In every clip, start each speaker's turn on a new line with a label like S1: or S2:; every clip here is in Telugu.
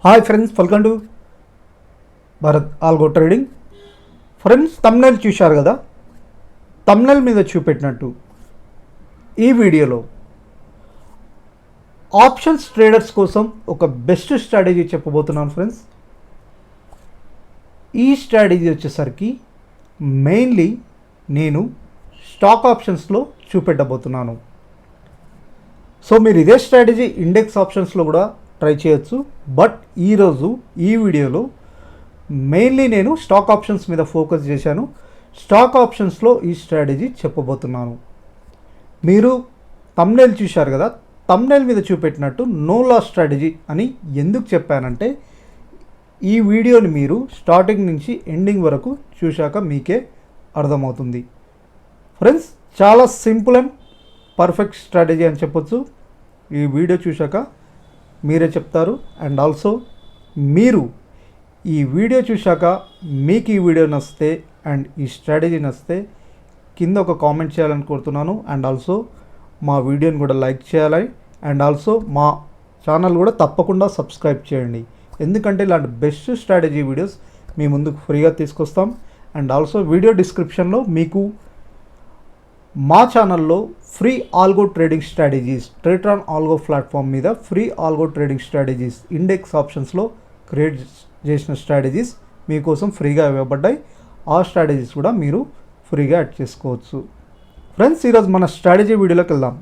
S1: Hi friends, welcome to Bharat algo trading. Friends, thumbnail చూశారు కదా. థంబ్నెయిల్ మీద చూపెట్టినట్టు ఈ వీడియోలో ఆప్షన్స్ ట్రేడర్స్ కోసం ఒక బెస్ట్ స్ట్రాటజీ చెప్పబోతున్నాను ఫ్రెండ్స్. ఈ స్ట్రాటజీ వచ్చేసరికి మెయిన్లీ నేను స్టాక్ ఆప్షన్స్లో చూపెట్టబోతున్నాను. సో మీరు ఇదే స్ట్రాటజీ ఇండెక్స్ ఆప్షన్స్లో కూడా ట్రై చేయొచ్చు. బట్ ఈరోజు ఈ వీడియోలో మెయిన్లీ నేను స్టాక్ ఆప్షన్స్ మీద ఫోకస్ చేశాను. స్టాక్ ఆప్షన్స్లో ఈ స్ట్రాటజీ చెప్పబోతున్నాను. మీరు థంబ్నెయిల్ చూశారు కదా. థంబ్నెయిల్ మీద చూపెట్టినట్టు నో లాస్ స్ట్రాటజీ అని ఎందుకు చెప్పానంటే, ఈ వీడియోని మీరు స్టార్టింగ్ నుంచి ఎండింగ్ వరకు చూశాక మీకే అర్థమవుతుంది. ఫ్రెండ్స్, చాలా సింపుల్ అండ్ పర్ఫెక్ట్ స్ట్రాటజీ అని చెప్పొచ్చు. ఈ వీడియో చూశాక మీరే చెప్తారు. అండ్ ఆల్సో మీరు ఈ వీడియో చూశాక మీకు ఈ వీడియో నచ్చితే అండ్ ఈ స్ట్రాటజీ నచ్చితే కింద ఒక కామెంట్ చేయాలని కోరుతున్నాను. అండ్ ఆల్సో మా వీడియోని కూడా లైక్ చేయాలి. అండ్ ఆల్సో మా ఛానల్ కూడా తప్పకుండా సబ్స్క్రైబ్ చేయండి. ఎందుకంటే ఇలాంటి బెస్ట్ స్ట్రాటజీ వీడియోస్ మీ ముందుకు ఫ్రీగా తీసుకొస్తాం. అండ్ ఆల్సో వీడియో డిస్క్రిప్షన్లో మీకు మా ఛానల్లో free algo trading strategies, Tradetron algo platform మీద free algo trading strategies index ఆప్షన్స్లో క్రియేట్ చేసిన స్ట్రాటజీస్ మీకోసం ఫ్రీగా ఇవ్వబడ్డాయి. ఆ స్ట్రాటజీస్ కూడా మీరు ఫ్రీగా యాడ్ చేసుకోవచ్చు. ఫ్రెండ్స్, ఈరోజు మన స్ట్రాటజీ వీడియోలోకి వెళ్దాం.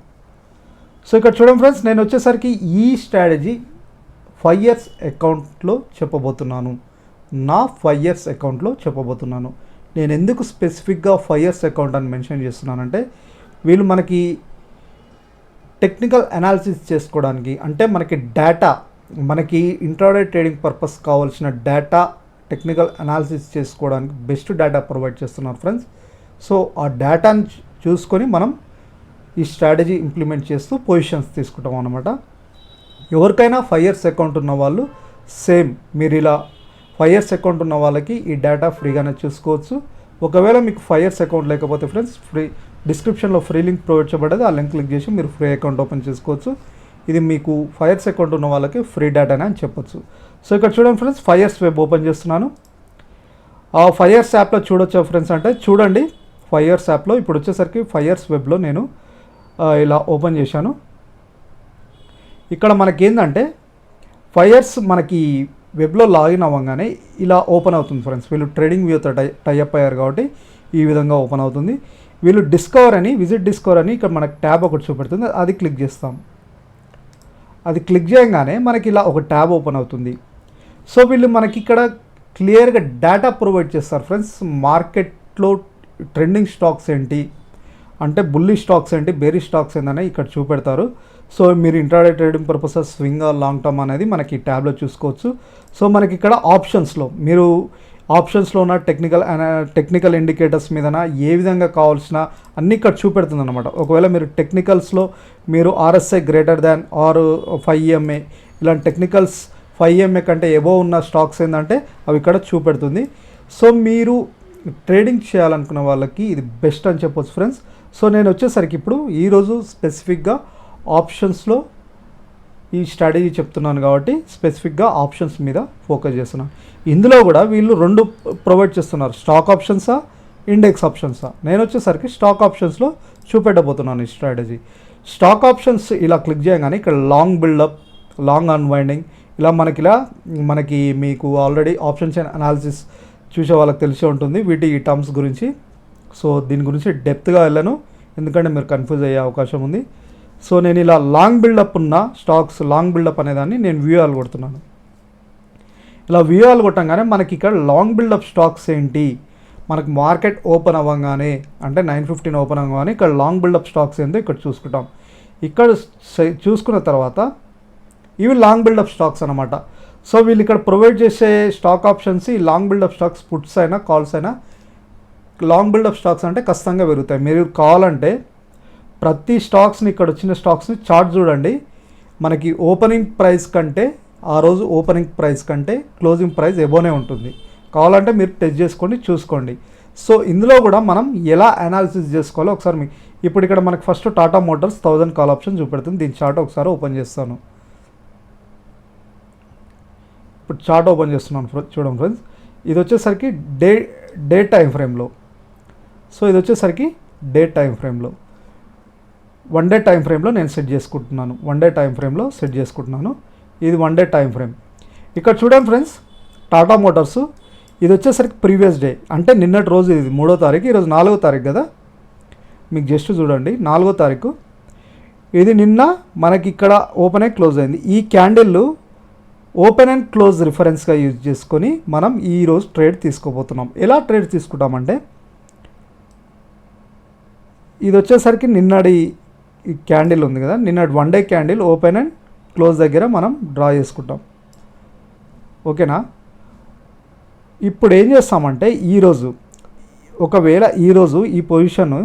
S1: సో ఇక్కడ చూడండి ఫ్రెండ్స్, నేను వచ్చేసరికి ఈ స్ట్రాటజీ 5 years అకౌంట్లో చెప్పబోతున్నాను. నా 5 years అకౌంట్లో చెప్పబోతున్నాను. నేను ఎందుకు స్పెసిఫిక్గా 5 years అకౌంట్ అని మెన్షన్ చేస్తున్నానంటే, వీళ్ళు మనకి టెక్నికల్ అనాలిసిస్ చేసుకోవడానికి, అంటే మనకి డేటా, మనకి ఇంట్రాడే ట్రేడింగ్ పర్పస్ కావాల్సిన డేటా టెక్నికల్ అనాలిసిస్ చేసుకోవడానికి బెస్ట్ డేటా ప్రొవైడ్ చేస్తున్నారు ఫ్రెండ్స్. సో ఆ డేటాని చూసుకొని మనం ఈ స్ట్రాటజీ ఇంప్లిమెంట్ చేస్తూ పొజిషన్స్ తీసుకుంటాం అన్నమాట. ఎవరికైనా 5 years అకౌంట్ ఉన్న వాళ్ళు సేమ్ మీరు ఇలా 5 years అకౌంట్ ఉన్న వాళ్ళకి ఈ డేటా ఫ్రీగానే చూసుకోవచ్చు. ఒకవేళ మీకు 5 years అకౌంట్ లేకపోతే ఫ్రెండ్స్, ఫ్రీ డిస్క్రిప్షన్లో ఫ్రీ లింక్ ప్రొవైడ్ చేయబడ్డది. ఆ లింక్ క్లిక్ చేసి మీరు ఫ్రీ అకౌంట్ ఓపెన్ చేసుకోవచ్చు. ఇది మీకు 5 years అకౌంట్ ఉన్న వాళ్ళకి ఫ్రీ డేటానే అని చెప్పొచ్చు. సో ఇక్కడ చూడండి ఫ్రెండ్స్, 5 years వెబ్ ఓపెన్ చేస్తున్నాను. ఆ 5 years యాప్లో చూడొచ్చా ఫ్రెండ్స్ అంటే, చూడండి 5 years యాప్లో ఇప్పుడు వచ్చేసరికి 5 years వెబ్లో నేను ఇలా ఓపెన్ చేశాను. ఇక్కడ మనకేందంటే 5 years మనకి వెబ్లో లాగిన్ అవ్వగానే ఇలా ఓపెన్ అవుతుంది ఫ్రెండ్స్. వీళ్ళు ట్రేడింగ్ వ్యూతో టైఅప్ అయ్యారు కాబట్టి ఈ విధంగా ఓపెన్ అవుతుంది. వీళ్ళు డిస్కవర్ అని, విజిట్ డిస్కవర్ అని ఇక్కడ మనకు ట్యాబ్ ఒకటి చూపెడుతుంది. అది క్లిక్ చేస్తాం. అది క్లిక్ చేయగానే మనకి ఇలా ఒక ట్యాబ్ ఓపెన్ అవుతుంది. సో వీళ్ళు మనకి ఇక్కడ క్లియర్గా డేటా ప్రొవైడ్ చేస్తారు ఫ్రెండ్స్. మార్కెట్లో ట్రెండింగ్ స్టాక్స్ ఏంటి, అంటే బుల్లి స్టాక్స్ ఏంటి, బేరీ స్టాక్స్ ఏంటనే ఇక్కడ చూపెడతారు. సో మీరు intraday trading purposes swing long term అనేది మనకి ట్యాబ్లో చూసుకోవచ్చు. సో మనకి ఇక్కడ ఆప్షన్స్లో మీరు ఆప్షన్స్లో ఉన్న టెక్నికల్ ఇండికేటర్స్ మీదన ఏ విధంగా కావాల్సిన అన్నీ ఇక్కడ చూపెడుతుంది అనమాట. ఒకవేళ మీరు టెక్నికల్స్లో మీరు RSI greater than or 5 EMA ఇలాంటి టెక్నికల్స్ 5 EMA కంటే ఎబోవ్ ఉన్న స్టాక్స్ ఏంటంటే అవి ఇక్కడ చూపెడుతుంది. సో మీరు ట్రేడింగ్ చేయాలనుకున్న వాళ్ళకి ఇది బెస్ట్ అని చెప్పొచ్చు ఫ్రెండ్స్. సో నేను వచ్చేసరికి ఇప్పుడు ఈరోజు స్పెసిఫిక్గా ఆప్షన్స్లో ఈ స్ట్రాటజీ చెప్తున్నాను కాబట్టి స్పెసిఫిక్గా ఆప్షన్స్ మీద ఫోకస్ చేస్తున్నాను. ఇందులో కూడా వీళ్ళు 2 ప్రొవైడ్ చేస్తున్నారు, స్టాక్ ఆప్షన్సా, ఇండెక్స్ ఆప్షన్సా. నేను వచ్చేసరికి స్టాక్ ఆప్షన్స్లో చూపెట్టబోతున్నాను ఈ స్ట్రాటజీ. స్టాక్ ఆప్షన్స్ ఇలా క్లిక్ చేయగానే ఇక్కడ లాంగ్ బిల్డప్, లాంగ్ అన్వైండింగ్ ఇలా మనకి మీకు ఆల్రెడీ ఆప్షన్స్ అండ్ అనాలిసిస్ చూసే వాళ్ళకి తెలిసే ఉంటుంది వీటి ఈ టర్మ్స్ గురించి. సో దీని గురించి డెప్త్గా వెళ్ళను, ఎందుకంటే మీరు కన్ఫ్యూజ్ అయ్యే అవకాశం ఉంది. సో నేను ఇలా లాంగ్ బిల్డప్ ఉన్న స్టాక్స్, లాంగ్ బిల్డప్ అనేదాన్ని నేను వ్యూఆల్ కొడుతున్నాను. ఇలా వ్యూఆల్ కొట్టంగానే మనకి ఇక్కడ లాంగ్ బిల్డప్ స్టాక్స్ ఏంటి, మనకు మార్కెట్ ఓపెన్ అవ్వగానే అంటే 9:15 ఓపెన్ అవ్వగానే ఇక్కడ లాంగ్ బిల్డప్ స్టాక్స్ ఏంటో ఇక్కడ చూసుకుంటాం. ఇక్కడ చూసుకున్న తర్వాత ఇవి లాంగ్ బిల్డప్ స్టాక్స్ అనమాట. సో వీళ్ళు ఇక్కడ ప్రొవైడ్ చేసే స్టాక్ ఆప్షన్స్ ఈ లాంగ్ బిల్డప్ స్టాక్స్, పుట్స్ అయినా కాల్స్ అయినా లాంగ్ బిల్డప్ స్టాక్స్ అంటే ఖచ్చితంగా పెరుగుతాయి. మీరు కావాలంటే ప్రతి స్టాక్స్ని, ఇక్కడ వచ్చిన స్టాక్స్ని చార్ట్ చూడండి. మనకి ఓపెనింగ్ ప్రైస్ కంటే, ఆ రోజు ఓపెనింగ్ ప్రైస్ కంటే క్లోజింగ్ ప్రైస్ ఎబోనే ఉంటుంది. కావాలంటే మీరు టెస్ట్ చేసుకోండి, చూసుకోండి. సో ఇందులో కూడా మనం ఎలా అనాలిసిస్ చేసుకోవాలో ఒకసారి ఇప్పుడు ఇక్కడ మనకి first Tata Motors 1000 call option చూపెడుతుంది. దీని చార్ట్ ఒకసారి ఓపెన్ చేస్తాను. ఇప్పుడు చార్ట్ ఓపెన్ చేస్తున్నాను చూడండి ఫ్రెండ్స్, ఇది వచ్చేసరికి డే టైం ఫ్రేమ్లో. సో ఇది వచ్చేసరికి డే టైం ఫ్రేమ్లో, 1 డే టైం ఫ్రేమ్లో నేను సెట్ చేసుకుంటున్నాను. 1 డే టైం ఫ్రేమ్లో సెట్ చేసుకుంటున్నాను. ఇది 1 డే టైం ఫ్రేమ్. ఇక్కడ చూడండి ఫ్రెండ్స్, టాటా మోటార్స్ ఇది వచ్చేసరికి ప్రీవియస్ డే, అంటే నిన్నటి రోజు, ఇది 3వ తారీఖు, ఈరోజు 4వ తారీఖు కదా. మీకు జస్ట్ చూడండి, 4వ తారీఖు, ఇది నిన్న మనకి ఇక్కడ ఓపెన్ అయి క్లోజ్ అయింది. ఈ క్యాండిల్ ఓపెన్ అండ్ క్లోజ్ రిఫరెన్స్గా యూజ్ చేసుకొని మనం ఈరోజు ట్రేడ్ తీసుకోబోతున్నాం. ఎలా ట్రేడ్ తీసుకుంటామంటే, ఇది వచ్చేసరికి నిన్నటి ఈ క్యాండిల్ ఉంది కదా, నిన్నటి 1 day candle open and close దగ్గర మనం డ్రా చేసుకుంటాం. ఓకేనా. ఇప్పుడు ఏం చేస్తామంటే, ఈరోజు ఒకవేళ ఈరోజు ఈ పొజిషన్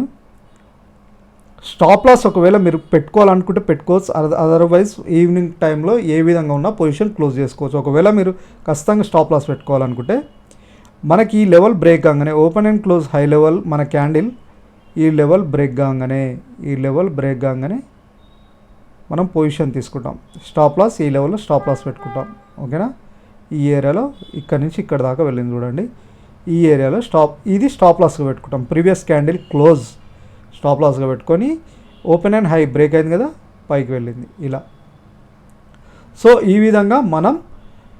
S1: స్టాప్ లాస్ ఒకవేళ మీరు పెట్టుకోవాలనుకుంటే పెట్టుకోవచ్చు, అదర్వైజ్ ఈవినింగ్ టైంలో ఏ విధంగా ఉన్న పొజిషన్ క్లోజ్ చేసుకోవచ్చు. ఒకవేళ మీరు ఖచ్చితంగా స్టాప్ లాస్ పెట్టుకోవాలనుకుంటే, మనకి ఈ లెవెల్ బ్రేక్ కాగానే open and close high level మన క్యాండిల్ ఈ లెవెల్ బ్రేక్ కాగానే మనం పొజిషన్ తీసుకుంటాం. స్టాప్ లాస్ ఈ లెవెల్లో స్టాప్ లాస్ పెట్టుకుంటాం. ఓకేనా. ఈ ఏరియాలో ఇక్కడ నుంచి ఇక్కడ దాకా వెళ్ళింది చూడండి, ఈ ఏరియాలో ఇది స్టాప్ లాస్గా పెట్టుకుంటాం. ప్రీవియస్ క్యాండిల్ క్లోజ్ స్టాప్ లాస్గా పెట్టుకొని ఓపెన్ అండ్ హై బ్రేక్ అయింది కదా, పైకి వెళ్ళింది ఇలా. సో ఈ విధంగా మనం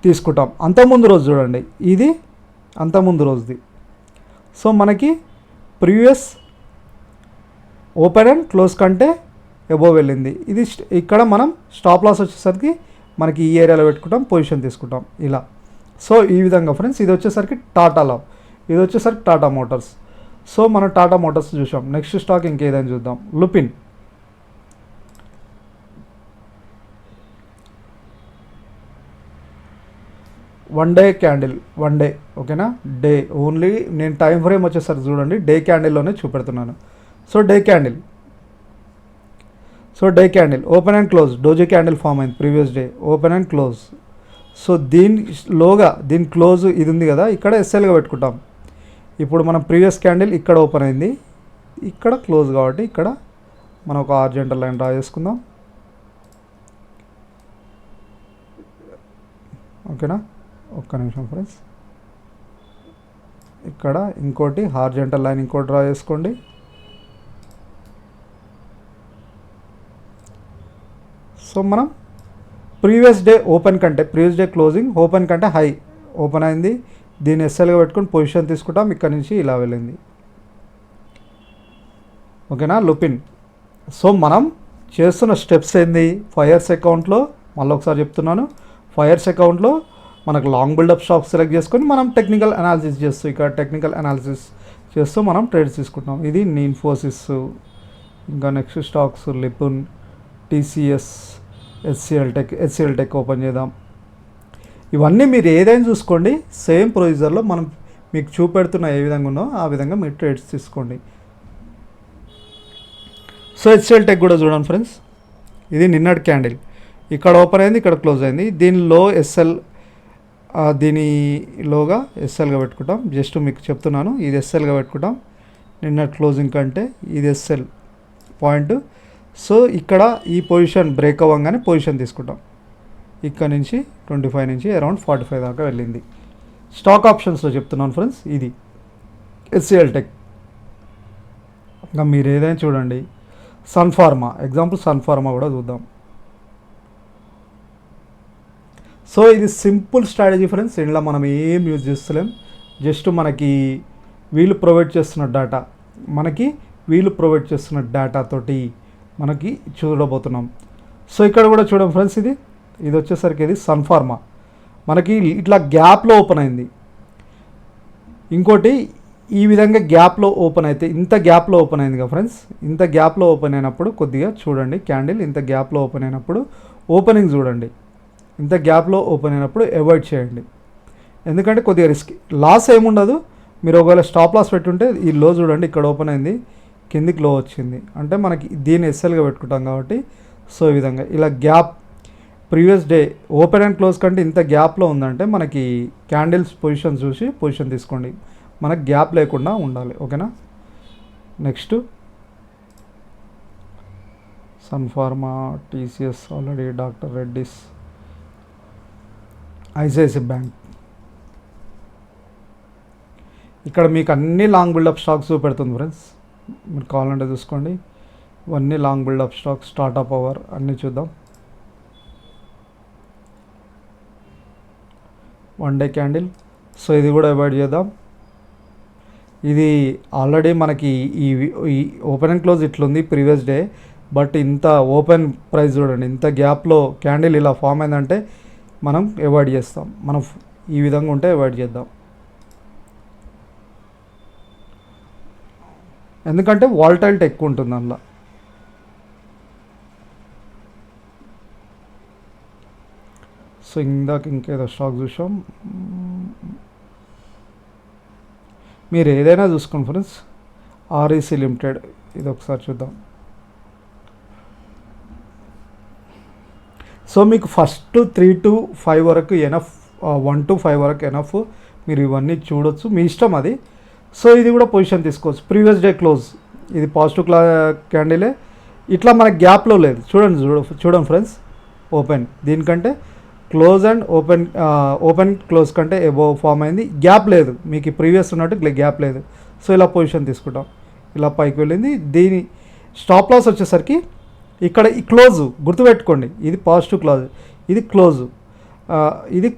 S1: తీసుకుంటాం. అంతకుముందు రోజు చూడండి, ఇది అంతకుముందు రోజుది. సో మనకి ప్రీవియస్ ఓపెన్ అండ్ క్లోజ్ కంటే ఎబోవ్ వెళ్ళింది. ఇది ఇక్కడ మనం స్టాప్ లాస్ వచ్చేసరికి మనకి ఈ ఏరియాలో పెట్టుకుంటాం, పొజిషన్ తీసుకుంటాం ఇలా. సో ఈ విధంగా ఫ్రెండ్స్, ఇది వచ్చేసరికి టాటాలో, ఇది వచ్చేసరికి టాటా మోటార్స్. సో మనం టాటా మోటార్స్ చూసాం. నెక్స్ట్ స్టాక్ ఇంకేదైనా చూద్దాం. Lupin, one day candle, 1 day. ఓకేనా. డే ఓన్లీ నేను టైం ఫ్రేమ్ వచ్చేసరికి చూడండి, డే క్యాండిల్లోనే చూపెడుతున్నాను. So day candle open and close, doji candle form అయింది previous day, open and close. So దీని క్లోజ్ ఇది ఉంది కదా, ఇక్కడ ఎస్ఎల్గా పెట్టుకుంటాం. ఇప్పుడు మనం ప్రీవియస్ క్యాండిల్ ఇక్కడ ఓపెన్ అయింది, ఇక్కడ క్లోజ్, కాబట్టి ఇక్కడ మనం ఒక హారిజాంటల్ లైన్ డ్రా చేసుకుందాం. ఓకేనా. ఒక్క నిమిషం ఫ్రెండ్స్, ఇక్కడ ఇంకోటి హారిజాంటల్ లైన్ ఇంకోటి డ్రా చేసుకోండి. సో మనం ప్రీవియస్ డే క్లోజింగ్ ఓపెన్ కంటే హై ఓపెన్ అయింది, దీన్ని ఎస్ఎల్గా పెట్టుకొని పొజిషన్ తీసుకుంటాం. ఇక్కడ నుంచి ఇలా వెళ్ళింది. ఓకేనా. లుపిన్. సో మనం చేస్తున్న స్టెప్స్ ఏంది, ఫైర్స్ అకౌంట్లో మళ్ళీ ఒకసారి చెప్తున్నాను, ఫైర్స్ అకౌంట్లో మనకు లాంగ్ బిల్డప్ స్టాక్స్ సెలెక్ట్ చేసుకొని మనం టెక్నికల్ అనాలిసిస్ చేస్తూ మనం ట్రేడ్స్ తీసుకుంటాం. ఇది ఇన్ఫోసిస్, ఇంకా next stocks Lupin, TCS, HCL tech open చేద్దాం. ఇవన్నీ మీరు ఏదైనా చూసుకోండి, సేమ్ ప్రొసీజర్లో మనం మీకు చూపెడుతున్న ఏ విధంగా ఉన్నో ఆ విధంగా మీరు ట్రేడ్స్ తీసుకోండి. సో హెచ్సిఎల్ టెక్ కూడా చూడండి ఫ్రెండ్స్, ఇది నిన్నటి క్యాండిల్, ఇక్కడ ఓపెన్ అయింది, ఇక్కడ క్లోజ్ అయింది. దీనిలో దీనిలోగా ఎస్ఎల్గా పెట్టుకుంటాం. జస్ట్ మీకు చెప్తున్నాను, ఇది ఎస్ఎల్గా పెట్టుకుంటాం. నిన్న క్లోజింగ్ కంటే ఇది ఎస్ఎల్ పాయింట్. సో ఇక్కడ ఈ పొజిషన్ బ్రేక్ అవ్వగానే పొజిషన్ తీసుకుంటాం. ఇక్కడ నుంచి 25 నుంచి అరౌండ్ 45 దాకా వెళ్ళింది. స్టాక్ ఆప్షన్స్లో చెప్తున్నాను ఫ్రెండ్స్, ఇది హెచ్సిఎల్ టెక్. ఇంకా మీరు ఏదైనా చూడండి, సన్ఫార్మా, ఎగ్జాంపుల్ సన్ఫార్మా కూడా చూద్దాం. సో ఇది సింపుల్ స్ట్రాటజీ ఫ్రెండ్స్, ఇందులో మనం ఏం యూజ్ చేస్తలేం, జస్ట్ మనకి వీళ్ళు ప్రొవైడ్ చేస్తున్న డేటా తోటి మనకి చూడబోతున్నాం. సో ఇక్కడ కూడా చూడండి ఫ్రెండ్స్, ఇది వచ్చేసరికి ఇది సన్ఫార్మా మనకి ఇట్లా గ్యాప్లో ఓపెన్ అయింది. ఇంకోటి ఈ విధంగా గ్యాప్లో ఓపెన్ అయితే, ఇంత గ్యాప్లో ఓపెన్ అయింది కదా ఫ్రెండ్స్, ఇంత గ్యాప్లో ఓపెన్ అయినప్పుడు కొద్దిగా చూడండి, క్యాండిల్ ఇంత గ్యాప్లో ఓపెన్ అయినప్పుడు ఓపెనింగ్ చూడండి, ఇంత గ్యాప్లో ఓపెన్ అయినప్పుడు అవాయిడ్ చేయండి. ఎందుకంటే కొద్దిగా రిస్క్, లాస్ ఏముండదు. మీరు ఒకవేళ స్టాప్ లాస్ పెట్టుంటే ఈ లో చూడండి, ఇక్కడ ఓపెన్ అయింది, కిందికి లో వచ్చింది, అంటే మనకి దీన్ని ఎస్ఎల్గా పెట్టుకుంటాం కాబట్టి. సో ఈ విధంగా ఇలా gap previous day open and close కంటే ఇంత గ్యాప్లో ఉందంటే మనకి క్యాండిల్స్ పొజిషన్ చూసి పొజిషన్ తీసుకోండి, మనకు గ్యాప్ లేకుండా ఉండాలి. ఓకేనా. Next Sun Pharma, TCS already, doctor Reddy's, ICICI bank. ఇక్కడ మీకు అన్ని లాంగ్ బిల్డప్ స్టాక్స్ చూపెడుతుంది ఫ్రెండ్స్, మీరు కావాలంటే చూసుకోండి. ఇవన్నీ long buildup stocks, Tata power అన్నీ చూద్దాం. 1 డే క్యాండిల్. సో ఇది కూడా అవాయిడ్ చేద్దాం. ఇది ఆల్రెడీ మనకి ఈ ఓపెన్ అండ్ క్లోజ్ ఇట్లుంది ప్రీవియస్ డే, బట్ ఇంత ఓపెన్ ప్రైస్ చూడండి, ఇంత గ్యాప్లో క్యాండిల్ ఇలా ఫామ్ అయిందంటే మనం అవాయిడ్ చేస్తాం. మనం ఈ విధంగా ఉంటే అవాయిడ్ చేద్దాం, ఎందుకంటే వాల్టైలిటీ ఎక్కువ ఉంటుంది అందులో. సో ఇందాక ఇంకేదో స్టాక్ చూసాం, మీరు ఏదైనా చూసుకోండి ఫ్రెండ్స్. ఆర్ఈసీ లిమిటెడ్, ఇది ఒకసారి చూద్దాం. సో మీకు ఫస్ట్ 3 to 5 వరకు ఎనఫ్, 1 to 5 వరకు ఎనఫ్, మీరు ఇవన్నీ చూడొచ్చు, మీ ఇష్టం అది. సో ఇది కూడా పొజిషన్ తీసుకోవచ్చు. ప్రీవియస్ డే క్లోజ్, ఇది పాజిటివ్ క్యాండిలే, ఇట్లా మనకి గ్యాప్లో లేదు. చూడండి ఫ్రెండ్స్, ఓపెన్ దీనికంటే క్లోజ్ అండ్ ఓపెన్ క్లోజ్ కంటే ఎబోవ్ ఫామ్ అయింది, గ్యాప్ లేదు. మీకు ప్రీవియస్ ఉన్నట్టు గ్యాప్ లేదు. సో ఇలా పొజిషన్ తీసుకుంటాం, ఇలా పైకి వెళ్ళింది. దీని స్టాప్ లాస్ వచ్చేసరికి ఇక్కడ ఈ క్లోజ్ గుర్తుపెట్టుకోండి, ఇది పాజిటివ్ క్లోజ్, ఇది క్లోజ్, ఇది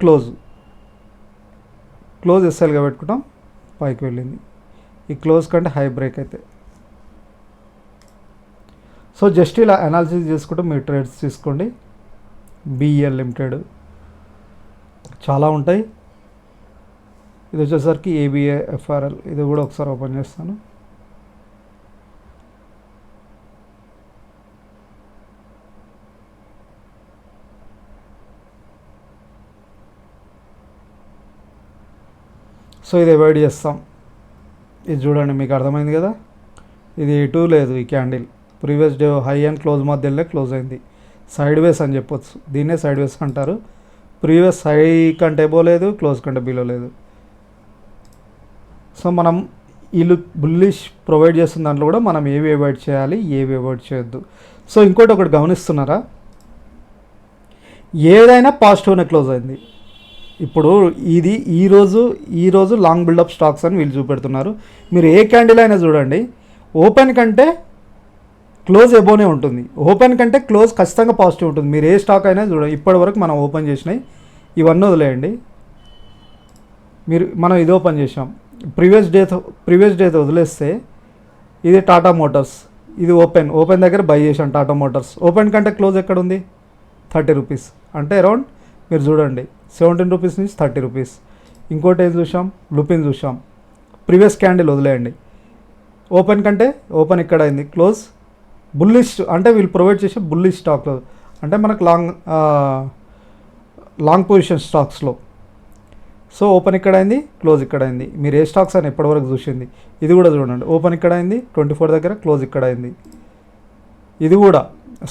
S1: క్లోజ్ ఎస్ఎల్గా పెట్టుకుంటాం, పైకి వెళ్ళింది. ఈ క్లోజ్ కంటే హై బ్రేక్ అయితే. సో జస్ట్ ఇలా అనాలిసిస్ చేసుకుంటూ మీరు ట్రేడ్స్ తీసుకోండి. బిఎల్ లిమిటెడ్ చాలా ఉంటాయి. ఇది వచ్చేసరికి ఏబిఏఎఫ్ఆర్ఎల్, ఇది కూడా ఒకసారి ఓపెన్ చేస్తాను. సో ఇది అవాయిడ్ చేస్తాం. ఇది చూడండి, మీకు అర్థమైంది కదా, ఇది ఎటు లేదు. ఈ candle previous day high and close మధ్యలోనే క్లోజ్ అయింది. సైడ్ వేస్ అని చెప్పొచ్చు, దీన్నే సైడ్ వేస్ అంటారు. ప్రీవియస్ హై కంటే ఎబో లేదు, క్లోజ్ కంటే బిలో లేదు. సో మనం వీళ్ళు బుల్లిష్ ప్రొవైడ్ చేస్తున్న దాంట్లో కూడా మనం ఏవి అవాయిడ్ చేయాలి, ఏవి అవాయిడ్ చేయొద్దు. సో ఇంకోటి ఒకటి గమనిస్తున్నారా, ఏదైనా పాజిటివ్నే క్లోజ్ అయింది. ఇప్పుడు ఇది ఈరోజు లాంగ్ బిల్డప్ స్టాక్స్ అని వీళ్ళు చూపెడుతున్నారు. మీరు ఏ క్యాండిల్ అయినా చూడండి, ఓపెన్ కంటే క్లోజ్ ఎబోనే ఉంటుంది, ఓపెన్ కంటే క్లోజ్ ఖచ్చితంగా పాజిటివ్ ఉంటుంది. మీరు ఏ స్టాక్ అయినా చూడండి, ఇప్పటి వరకు మనం ఓపెన్ చేసినాయి ఇవన్నీ వదిలేయండి. మనం ఇది ఓపెన్ చేసాం, ప్రీవియస్ డేతో వదిలేస్తే ఇది టాటా మోటార్స్, ఇది ఓపెన్ దగ్గర బై చేసాం టాటా మోటార్స్. ఓపెన్ కంటే క్లోజ్ ఎక్కడ ఉంది, 30 రూపీస్, అంటే అరౌండ్ మీరు చూడండి 17 రూపీస్ నుంచి 30 రూపీస్. ఇంకోటి ఏం చూసాం, లుపిన్ చూసాం. ప్రీవియస్ క్యాండిల్ వదిలేయండి, ఓపెన్ ఇక్కడ అయింది, క్లోజ్ బుల్లిష్, అంటే వీళ్ళు ప్రొవైడ్ చేసే బుల్లిష్ స్టాక్లో, అంటే మనకు లాంగ్ పొజిషన్ స్టాక్స్లో. సో ఓపెన్ ఇక్కడ అయింది, క్లోజ్ ఇక్కడ అయింది. మీరు ఏ స్టాక్స్ అని ఎప్పటివరకు చూసింది, ఇది కూడా చూడండి, ఓపెన్ ఇక్కడ అయింది 24 దగ్గర, క్లోజ్ ఇక్కడ అయింది, ఇది కూడా.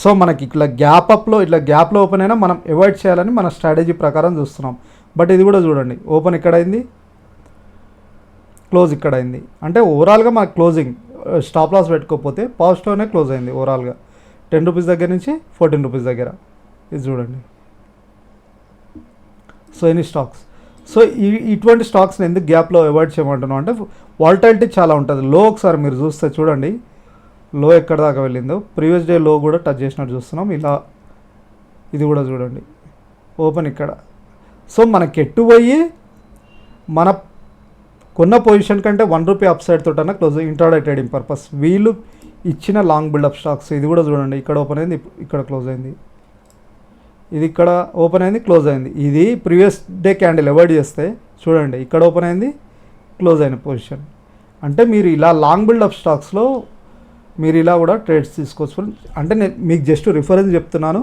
S1: సో మనకి ఇట్లా గ్యాప్లో ఓపెన్ అయినా మనం అవాయిడ్ చేయాలని మన స్ట్రాటజీ ప్రకారం చూస్తున్నాం. బట్ ఇది కూడా చూడండి, ఓపెన్ ఇక్కడ అయింది, క్లోజ్ ఇక్కడ అయింది, అంటే ఓవరాల్గా మనకు క్లోజింగ్ స్టాప్ లాస్ పెట్టుకోకపోతే పాజిటివ్నే క్లోజ్ అయింది ఓవరాల్గా, 10 రూపీస్ దగ్గర నుంచి 14 రూపీస్ దగ్గర. ఇది చూడండి. సో ఎనీ స్టాక్స్, సో ఇటువంటి స్టాక్స్ని ఎందుకు గ్యాప్లో అవాయిడ్ చేయమంటున్నాం అంటే వాల్టైలిటీ చాలా ఉంటుంది. లో ఒకసారి మీరు చూస్తే చూడండి, లో ఎక్కడ దాకా వెళ్ళిందో, ప్రీవియస్ డే లో కూడా టచ్ చేసినట్టు చూస్తున్నాం. ఇలా ఇది కూడా చూడండి, ఓపెన్ ఇక్కడ. సో మనకి ఎట్టు పోయి మన కొన్న పొజిషన్ కంటే 1 రూపీ అప్ సైడ్ తోటన్నా క్లోజ్, ఇంట్రాడే ట్రేడింగ్ పర్పస్ వీళ్ళు ఇచ్చిన లాంగ్ బిల్డప్ స్టాక్స్. ఇది కూడా చూడండి, ఇక్కడ ఓపెన్ అయింది, ఇక్కడ క్లోజ్ అయింది, ఇది ఇక్కడ ఓపెన్ అయింది, క్లోజ్ అయింది. ఇది ప్రీవియస్ డే క్యాండిల్ అవాయిడ్ చేస్తే చూడండి, ఇక్కడ ఓపెన్ అయింది, క్లోజ్ అయిన పొజిషన్. అంటే మీరు ఇలా లాంగ్ బిల్డప్ స్టాక్స్లో మీరు ఇలా కూడా ట్రేడ్స్ తీసుకోవచ్చు. అంటే నేను మీకు జస్ట్ రిఫరెన్స్ చెప్తున్నాను,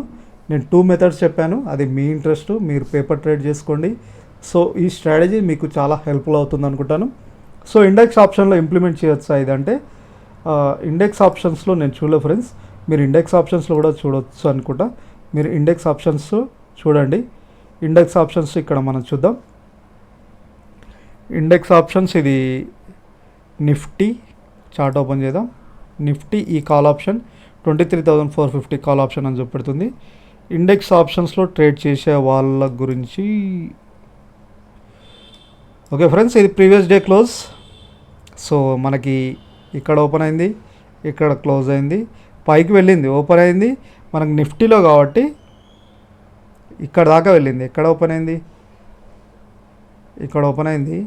S1: నేను 2 మెథడ్స్ చెప్పాను, అది మీ ఇంట్రెస్ట్, మీరు పేపర్ ట్రేడ్ చేసుకోండి. సో ఈ స్ట్రాటజీ మీకు చాలా హెల్ప్ఫుల్ అవుతుంది అనుకుంటాను. సో ఇండెక్స్ ఆప్షన్లో ఇంప్లిమెంట్ చేయొచ్చా ఇదంటే, ఇండెక్స్ ఆప్షన్స్లో నేను చూడలే ఫ్రెండ్స్, మీరు ఇండెక్స్ ఆప్షన్స్లో కూడా చూడవచ్చు అనుకుంటా. మీరు ఇండెక్స్ ఆప్షన్స్ చూడండి. ఇండెక్స్ ఆప్షన్స్ ఇక్కడ మనం చూద్దాం. ఇండెక్స్ ఆప్షన్స్ ఇది నిఫ్టీ చార్ట్ ఓపెన్ చేద్దాం. నిఫ్టీ ఈ కాల్ ఆప్షన్ 23,450 కాల్ ఆప్షన్ అని చూపెడుతుంది. ఇండెక్స్ ఆప్షన్స్లో ట్రేడ్ చేసే వాళ్ళ గురించి ఓకే ఫ్రెండ్స్, ఇది ప్రీవియస్ డే క్లోజ్. సో మనకి ఇక్కడ ఓపెన్ అయింది, ఇక్కడ క్లోజ్ అయింది, పైకి వెళ్ళింది, ఓపెన్ అయింది. మనకు నిఫ్టీలో కాబట్టి ఇక్కడ దాకా వెళ్ళింది. ఎక్కడ ఓపెన్ అయింది? ఇక్కడ ఓపెన్ అయింది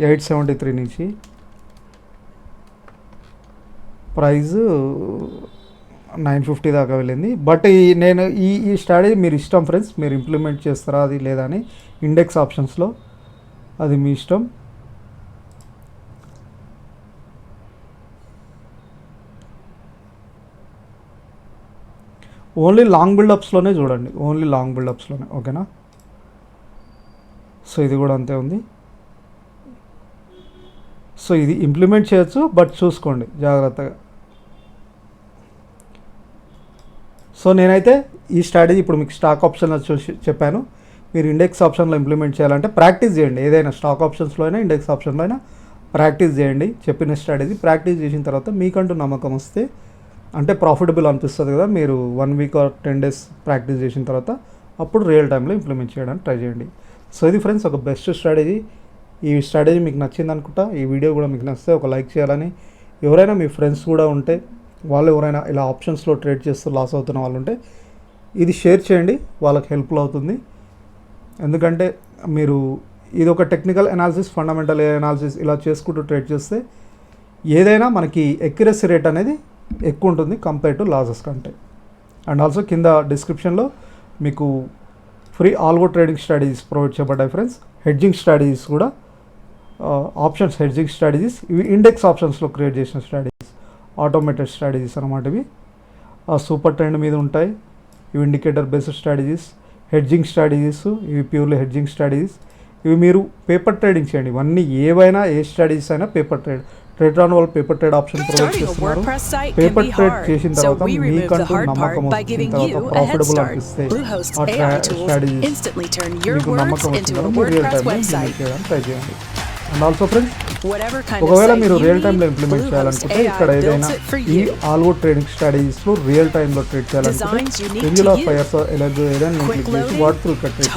S1: 873 నుంచి. ప్రైజ్ 950 దాకా వెళ్ళింది. బట్ నేను ఈ స్ట్రాటజీ మీరు ఇష్టం ఫ్రెండ్స్, మీరు ఇంప్లిమెంట్ చేస్తారా అది లేదా అని ఇండెక్స్ ఆప్షన్స్లో, అది మీ ఇష్టం. ఓన్లీ లాంగ్ బిల్డప్స్లోనే చూడండి, ఓన్లీ లాంగ్ బిల్డప్స్లోనే, ఓకేనా? సో ఇది కూడా అంతే ఉంది. సో ఇది ఇంప్లిమెంట్ చేయొచ్చు, బట్ చూసుకోండి జాగ్రత్తగా. సో నేనైతే ఈ స్ట్రాటజీ ఇప్పుడు మీకు స్టాక్ ఆప్షన్లో చూసి చెప్పాను. మీరు ఇండెక్స్ ఆప్షన్లో ఇంప్లిమెంట్ చేయాలంటే ప్రాక్టీస్ చేయండి. ఏదైనా స్టాక్ ఆప్షన్స్లో అయినా ఇండెక్స్ ఆప్షన్లో అయినా ప్రాక్టీస్ చేయండి. చెప్పిన స్ట్రాటజీ ప్రాక్టీస్ చేసిన తర్వాత మీకంటూ నమ్మకం వస్తే, అంటే ప్రాఫిటబుల్ అనిపిస్తుంది కదా, మీరు 1 వీక్ ఆర్ 10 days ప్రాక్టీస్ చేసిన తర్వాత అప్పుడు రియల్ టైంలో ఇంప్లిమెంట్ చేయడానికి ట్రై చేయండి. సో ఇది ఫ్రెండ్స్ ఒక బెస్ట్ స్ట్రాటజీ. ఈ స్ట్రాటజీ మీకు నచ్చింది అనుకుంటా. ఈ వీడియో కూడా మీకు నచ్చితే ఒక లైక్ చేయాలని, ఎవరైనా మీ ఫ్రెండ్స్ కూడా ఉంటే, వాళ్ళు ఎవరైనా ఇలా ఆప్షన్స్లో ట్రేడ్ చేస్తూ లాస్ అవుతున్న వాళ్ళు ఉంటే ఇది షేర్ చేయండి, వాళ్ళకి హెల్ప్ఫుల్ అవుతుంది. ఎందుకంటే మీరు ఇది ఒక టెక్నికల్ అనాలిసిస్, ఫండమెంటల్ అనాలిసిస్ ఇలా చేసుకుంటూ ట్రేడ్ చేస్తే ఏదైనా మనకి ఎక్యురసీ రేట్ అనేది ఎక్కువ ఉంటుంది కంపేర్ టు లాసెస్ కంటే. అండ్ ఆల్సో కింద డిస్క్రిప్షన్లో మీకు free algo trading strategies provide చేయబడ్డాయి ఫ్రెండ్స్. హెడ్జింగ్ స్ట్రాటజీస్ కూడా, ఆప్షన్స్ హెడ్జింగ్ స్ట్రాటజీస్, ఇవి ఇండెక్స్ ఆప్షన్స్లో క్రియేట్ చేసిన స్ట్రాటజీస్, ఆటోమేటెడ్ స్ట్రాటజీస్ అన్నమాట. ఇవి సూపర్ ట్రెండ్ మీద ఉంటాయి. ఇవి indicator based strategies, hedging strategies, ఇవి ప్యూర్లీ హెడ్జింగ్ స్ట్రాటజీస్. ఇవి మీరు పేపర్ ట్రేడింగ్ చేయండి. ఇవన్నీ ఏవైనా ఏ స్ట్రాటజీస్ అయినా పేపర్ ట్రేడ్. ట్రేడ్రాన్ వాళ్ళు పేపర్ ట్రేడ్ ఆప్షన్ ప్రొవైడ్ చేస్తున్నారు. పేపర్ ట్రేడ్ చేసిన తర్వాత మీకంటూ నమ్మకం వచ్చిన తర్వాత ప్రాఫిటబుల్ అనిపిస్తే ఆ స్ట్రాటజీస్ మీకు నమ్మకం వచ్చిన తర్వాత మీరు రియల్ టైంలో ఇంప్లిమెంట్ చేయడానికి ట్రై చేయండి. అండ్ ఆల్సో ఫ్రెండ్స్, ఒకవేళ మీరు రియల్ టైంలో ఇంప్లిమెంట్ చేయాలనుకుంటే ఇక్కడ ఏదైనా ఈ ఆల్గో ట్రేడింగ్ స్ట్రాటజీస్లో రియల్ టైంలో ట్రేడ్ చేయాలనుకుంటే రెగ్యులర్ ఫైర్స్ ఎలాగో ఏదైనా క్లిక్ చేసి వాటి త్రూ ఇక్కడ ట్రేడ్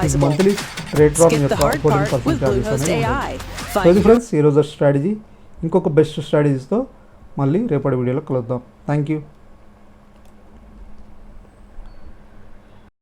S1: చేస్తే మంత్లీ ట్రేడ్రాన్ యొక్క 14% ఛార్జెస్ అనేవి ఉంటాయి. సో ఇది ఫ్రెండ్స్ ఈరోజు స్ట్రాటజీ. ఇంకొక బెస్ట్ స్ట్రాటజీస్తో మళ్ళీ రేపటి వీడియోలో కలుద్దాం. Thank you.